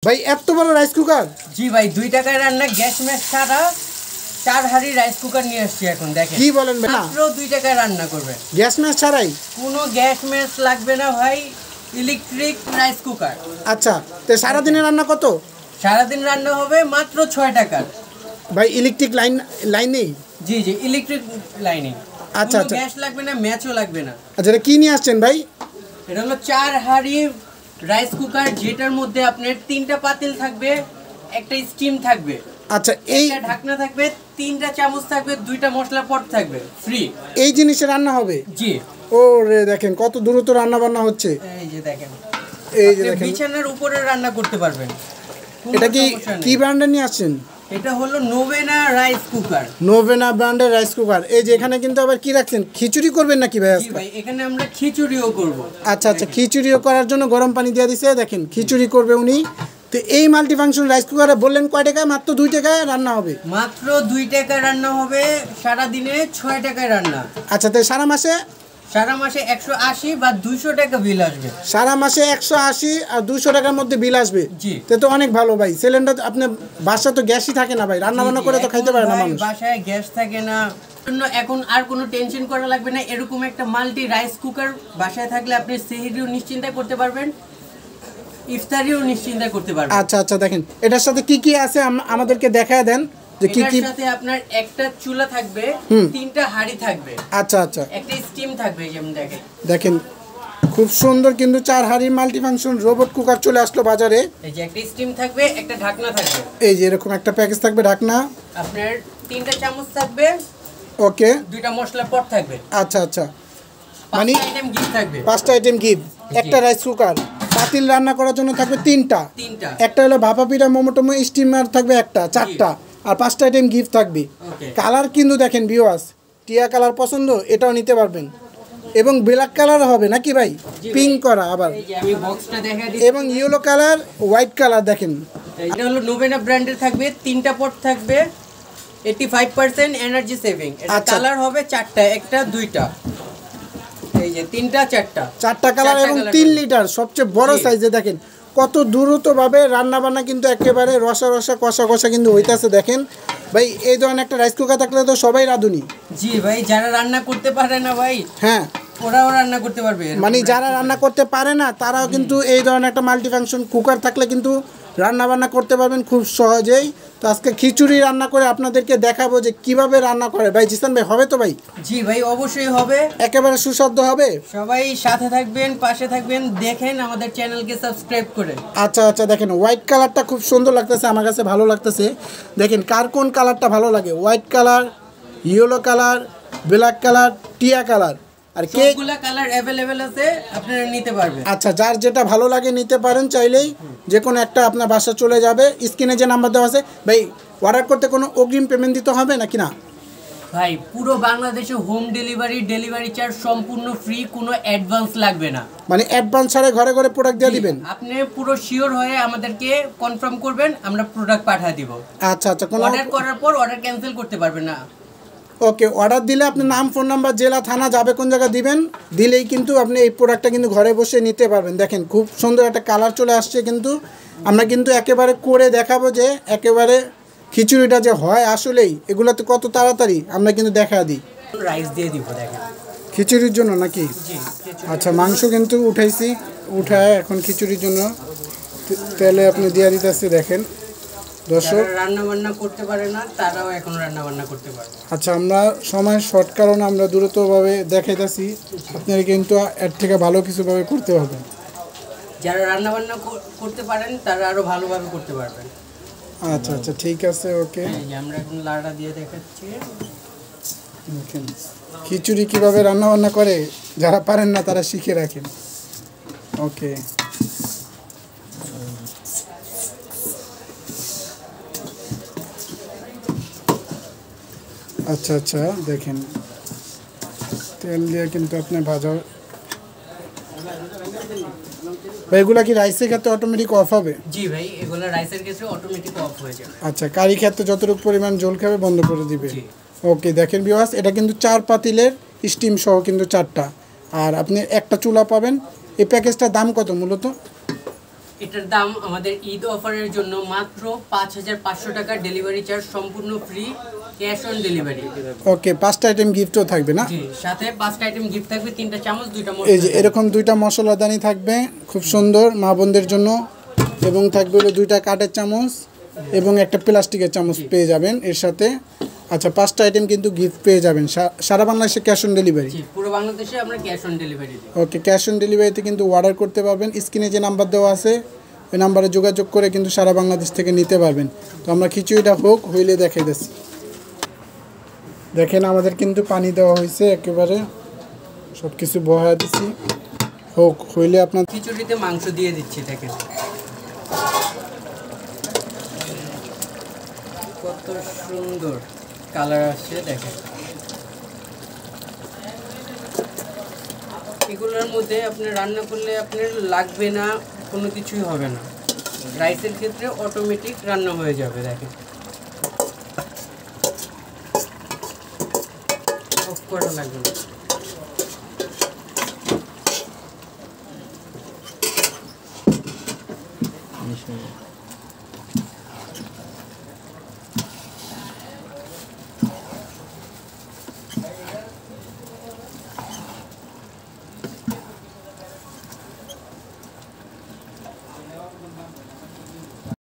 ভাই এত বড় রাইস কুকার? জি ভাই 2 টাকায় রান্না গ্যাস ম্যাচ ছাড়া 4 হাঁড়ি রাইস কুকার নিয়ে আসছি এখন দেখেন। কি বলেন ভাই? মাত্র 2 টাকায় রান্না করবে গ্যাস ম্যাচ ছাড়াই? কোনো গ্যাস ম্যাচ লাগবে না ভাই, ইলেকট্রিক রাইস কুকার। আচ্ছা, তো সারা দিনে রান্না কত? সারা দিন রান্না হবে মাত্র 6 টাকার। ভাই ইলেকট্রিক লাইন নেই? জি জি ইলেকট্রিক লাইনে। আচ্ছা আচ্ছা, গ্যাস লাগবে না, ম্যাচও লাগবে না। আচ্ছা, এটা কি নিয়ে আসছেন ভাই? এটা হলো 4 হাঁড়ি রাইস কুকার, যেটার মধ্যে আপনার 3টা পাতিল থাকবে, একটা স্টিম থাকবে। আচ্ছা, এই ঢাকনা থাকবে, 3টা চামচ থাকবে, 2টা মশলা পট থাকবে ফ্রি। এই জিনিসে রান্না হবে? জি। ও রে, দেখেন কত দ্রুত রান্না বান্না হচ্ছে। এই যে দেখেন, এই যে দেখেন বিছানার উপরে রান্না করতে পারবেন। এটা কি ব্র্যান্ডের নিয়ে আসছেন? এটা হলো নোভেনা রাইস কুকার। নোভেনা ব্র্যান্ডের রাইস কুকার। এই যে এখানে কিন্তু আবার কি রাখছেন, খিচুড়ি করবেন নাকি ভাই আজকে? জি ভাই, এখানে আমরা খিচুড়িও করব। আচ্ছা আচ্ছা, খিচুড়িও করার জন্য গরম পানি দিয়ে দিছে, দেখেন খিচুড়ি করবে উনি। তো এই মাল্টিফাংশন রাইস কুকারে বললেন কয় টাকায়? মাত্র 2 টাকায় রান্না হবে? মাত্র 2 টাকায় রান্না হবে, সারা দিনে 6 টাকায় রান্না। আচ্ছা, তো সারা মাসে 180 বা 200 টাকা বিল আসবে। সারা মাসে 180 আর 200 টাকার মধ্যে বিল আসবে? জি। তো অনেক ভালো ভাই। সিলিন্ডার আপনার বাসা তো গ্যাসই থাকে না ভাই, রান্না বান্না করে তো খাইতে পারে না মানুষ। বাসায় গ্যাস থাকে না, এখন আর কোনো টেনশন করা লাগবে না। এরকম একটা মাল্টি রাইস কুকার বাসায় থাকলে আপনি সেহরিও নিশ্চিন্তায় করতে পারবেন, ইফতারিও নিশ্চিন্তায় করতে পারবেন। আচ্ছা আচ্ছা, দেখেন এটার সাথে কি কি আছে আমাদেরকে দেখায় দেন যে কি কি। এর সাথে আপনার একটা চুলা থাকবে, 3টা হাঁড়ি থাকবে। আচ্ছা আচ্ছা, একটা স্টিম থাকবে, যেমন দেখেন খুব সুন্দর কিন্তু 4 হাঁড়ি মাল্টিফাংশন রোবট কুকার চলে আসলো বাজারে। এই যে একটা স্টিম থাকবে, একটা ঢাকনা থাকবে। এই যে এরকম একটা প্যাকেজ থাকবে, ঢাকনা। আপনার 3টা চামচ থাকবে, ওকে। 2টা মশলা পট থাকবে। আচ্ছা আচ্ছা, মানে 5টা আইটেম গিফট থাকবে। 5টা আইটেম গিফট। একটা রাইস কুকার, পাতিল রান্না করার জন্য থাকবে 3টা। একটা হলো ভাপা পিঠা মোমোটোমো স্টিমার থাকবে একটা, 4টা। আর 5টা আইটেম গিফট থাকবে। কালার কিন্তু দেখেন ভিউয়ার্স, টিয়া কালার পছন্দ এটাও নিতে পারবেন, এবং ব্ল্যাক কালার হবে নাকি ভাই, পিঙ্ক করা আবার, আমি বক্সটা দেখাই দিই, এবং ইয়েলো কালার, হোয়াইট কালার। দেখেন এটা হলো নোভেনা ব্র্যান্ডের থাকবে, 3টা পট থাকবে, 85% এনার্জি সেভিং। এটা কালার হবে 4টা, একটা 2টা। এই যে 3টা 4টা কালার, এবং 3 লিটার সবচেয়ে বড় সাইজে। দেখেন কত দ্রুতভাবে রান্না বান্না কিন্তু একেবারে রসা রসা কষা কষা কিন্তু হইতাছে। দেখেন ভাই, এই ধরনের একটা রাইস কুকার থাকলে তো সবাই রাঁধুনি। জি ভাই, যারা রান্না করতে পারে না ভাই, হ্যাঁ, ওরাও রান্না করতে পারবে। মানে যারা রান্না করতে পারে না তারাও কিন্তু এই ধরনের একটা মাল্টিফাংশন কুকার থাকলে কিন্তু রান্না বান্না করতে পারবেন খুব সহজেই। তো আজকে খিচুড়ি রান্না করে আপনাদেরকে দেখাবো যে কিভাবে রান্না করে। ভাই জিসান ভাই, হবে তো ভাই? জি ভাই, অবশ্যই হবে, একেবারে সুস্বাদু হবে। সবাই সাথে থাকবেন, পাশে থাকবেন, দেখেন আমাদের চ্যানেলকে সাবস্ক্রাইব করে। আচ্ছা আচ্ছা, দেখেন হোয়াইট কালারটা খুব সুন্দর লাগতেছে, আমার কাছে ভালো লাগতেছে। দেখেন কার কোন কালারটা ভালো লাগে, white colour, yellow colour, black colour, টিয়া কালার, আর সবগুলা কালার अवेलेबल আছে, আপনারা নিতে পারবেন। আচ্ছা, যার যেটা ভালো লাগে নিতে পারেন, চাইলেই যে কোনো একটা আপনার বাসা চলে যাবে। স্ক্রিনে যে নাম্বার দেওয়া আছে ভাই, অর্ডার করতে কোনো অগ্রিম পেমেন্ট দিতে হবে নাকি না? ভাই পুরো বাংলাদেশে হোম ডেলিভারি চার্জ সম্পূর্ণ ফ্রি, কোনো অ্যাডভান্স লাগবে না। মানে অ্যাডভান্স ছাড়া ঘরে ঘরে প্রোডাক্ট দিয়ে দিবেন? আপনি পুরো শিওর হয়ে আমাদেরকে কনফার্ম করবেন, আমরা প্রোডাক্ট পাঠিয়ে দিব। আচ্ছা আচ্ছা, কোনো অর্ডার করার পর অর্ডার ক্যান্সেল করতে পারবেন না। ওকে, অর্ডার দিলে আপনি নাম, ফোন নাম্বার, জেলা, থানা, যাবে কোন জায়গা দিবেন, দিলেই কিন্তু আপনি এই প্রোডাক্টটা কিন্তু ঘরে বসে নিতে পারবেন। দেখেন খুব সুন্দর একটা কালার চলে আসছে, কিন্তু আমরা কিন্তু একেবারে করে দেখাবো যে একেবারে খিচুড়িটা যে হয় আসলেই এগুলোতে কত তাড়াতাড়ি আমরা কিন্তু দেখা দিই। রাইস দিয়ে দিব দেখেন খিচুড়ির জন্য নাকি? জি। আচ্ছা, মাংস কিন্তু উঠাইছি, উঠায় এখন খিচুড়ির জন্য তেলে আপনি দিয়ে দিতেছি। দেখেন দর্শক, রান্না বান্না করতে পারে না তারাও এখন রান্না বান্না করতে পারবে। আচ্ছা, আমরা সময় শর্ট কারণে আমরা দ্রুতভাবে দেখাইতেছি, আপনারা কিন্তু এর থেকে ভালো কিছুভাবে করতে হবে। যারা রান্না বান্না করতে পারেন তারা আরো ভালোভাবে করতে পারবেন। আচ্ছা আচ্ছা, ঠিক আছে, ওকে। আমরা এখন লাড়া দিয়ে দেখাচ্ছি দেখেন খিচুড়ি কিভাবে রান্না বান্না করে, যারা পারেন না তারা শিখে রাখেন। ওকে, আচ্ছা আচ্ছা, দেখেন তেল দিয়ে কিন্তু আপনি ভাজা। ভাই এগুলা কি রাইসের ক্ষেত্রে অটোমেটিক অফ হবে? জি ভাই, এগুলো রাইসের ক্ষেত্রে অটোমেটিক অফ হয়ে যাবে। আচ্ছা, কারি ক্ষেত্রে যতটুকু পরিমাণ জল খাবে বন্ধ করে দিবে। ওকে, দেখেন ভিউয়ার্স, এটা কিন্তু 4 পাতিলের স্টিম সহ কিন্তু 4টা, আর আপনি একটা চুলা পাবেন। এই প্যাকেজটার দাম কত মূলত? এটার দাম আমাদের ঈদ অফারের জন্য মাত্র 5500 টাকা, ডেলিভারি চার্জ সম্পূর্ণ ফ্রি, ক্যাশ অন ডেলিভারি। ওকে, 5টা আইটেম গিফটও থাকবে না? জি, সাথে 5টা আইটেম গিফট থাকবে, 3টা চামচ, 2টা এই যে এরকম 2টা মশলাদানি থাকবে, খুব সুন্দর মা বোনদের জন্য, এবং থাকবে হলো 2টা কাঠের চামচ এবং একটা প্লাস্টিকের চামচ পেয়ে যাবেন এর সাথে। আচ্ছা, 5টা আইটেম কিন্তু গিফট পেয়ে যাবেন। সারা বাংলাদেশে ক্যাশ অন ডেলিভারি? জি, পুরো বাংলাদেশে আমরা ক্যাশ অন ডেলিভারি দিই। ওকে, ক্যাশ অন ডেলিভারিতে কিন্তু অর্ডার করতে পারবেন। স্ক্রিনে যে নাম্বার দেওয়া আছে ওই নাম্বারে যোগাযোগ করে কিন্তু সারা বাংলাদেশ থেকে নিতে পারবেন। তো আমরা খিচুড়িটা হইলে দেখাই দিচ্ছি। দেখেন আমাদের কিন্তু পানি দেওয়া হয়েছে, একেবারে সব কিছু বয়া দিচ্ছি, হইলে আপনার খিচুড়িতে মাংস দিয়ে দিচ্ছি। দেখেন কত সুন্দর কালার আসছে, দেখেন। এগুলোর মধ্যে আপনি রান্না করলে আপনার লাগবে না, কোনো কিছুই হবে না। রাইসের ক্ষেত্রে অটোমেটিক রান্না হয়ে যাবে। দেখেন অফ করা লাগবে না।